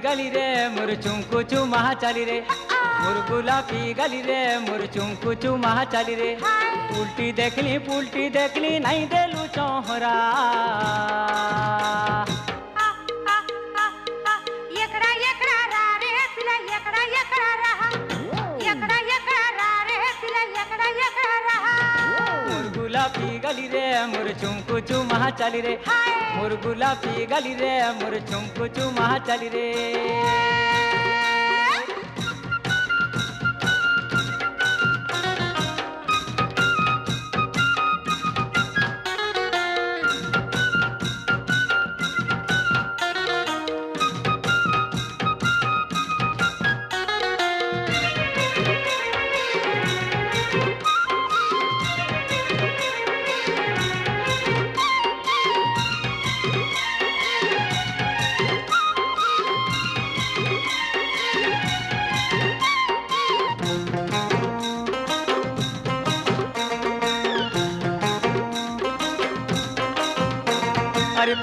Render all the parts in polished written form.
गली रे मोर चुमकुचु महा चली रे मोर गुलाबी गली रे मोर चुमकुचु महा चली रे उल्टी देखली नहीं देलू चौहरा एकड़ा एकड़ा रा रे पिला एकड़ा एकड़ा रहा एकड़ा एकड़ा रा रे पिला एकड़ा एकड़ा रहा मोर गुलाबी गली रे मोर चुमकुचु महा चली रे मोर गुलाबी गली रे मोर चुमकुचु महा चली रे अरे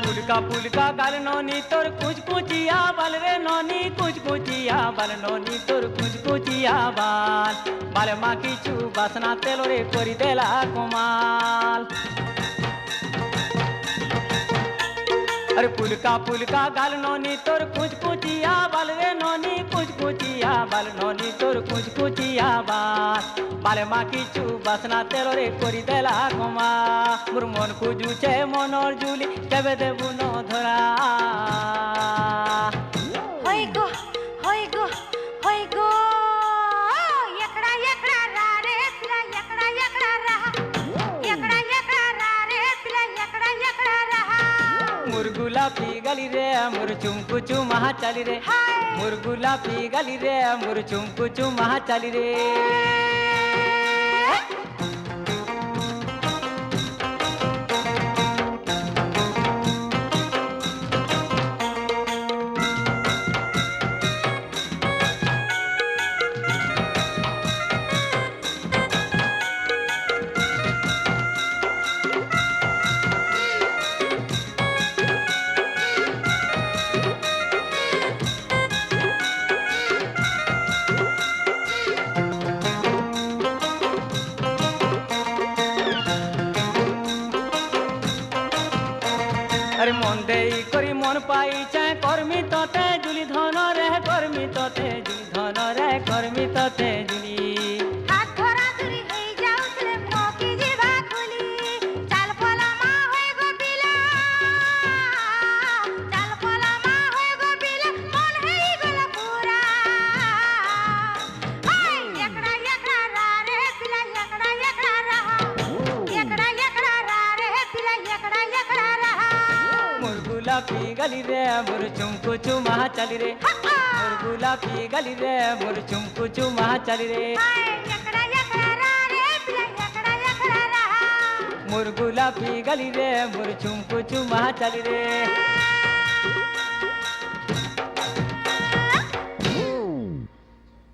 पुलका गाल नोनी तोर कुछ कुचिया बाल रे नोनी कुछ कुचिया बाल नोनी तोर कुछ कुचिया बाल माँ की चू बासना तेलो रे कोरी देला कुमाल अरे पुलका गाल नोनी तोर कुछ कुचिया बाल रे नोनी कुछ कुचिया बाल नोनी तोर कुछ कुचिया बाल माँ की चू बासना तेलो रे कोरी देला कुमा मोर मन खुजुचे मनर जुली केबे देबु न धरा होय गो होय गो होय गो एकड़ा एकड़ा रा रे पिला एकड़ा एकड़ा रहा एकड़ा एकड़ा रा रे पिला एकड़ा एकड़ा रहा मोर गुलाबी गली रे मोर चुमकुचु महा चली रे मोर गुलाबी गली रे मोर चुमकुचु महा चली रे अरे मन देई करी मन पाई चाहे कर्मी तते जुली धन रे कर्मी तते जुली धन रे कर्मी तते जुली हाथ धरा धुरी हेई जाउतले मोकी जिभा खुली चाल पला मा होय गो बिला चाल पला मा होय गो बिला मन हेई गला पूरा हाय एकड़ा एकड़ा रा रे पिला एकड़ा एकड़ा रहा एकड़ा एकड़ा रा रे पिला एकड़ा एकड़ा रहा मोर गुलाबी गली रे मोर चुमकुचु महा चली रे मोर गुलाबी गली रे मोर चुमकुचु महा चली रे एकड़ा एकड़ा रा रे पिला एकड़ा एकड़ा रहा मोर गुलाबी गली रे मोर चुमकुचु महा चली रे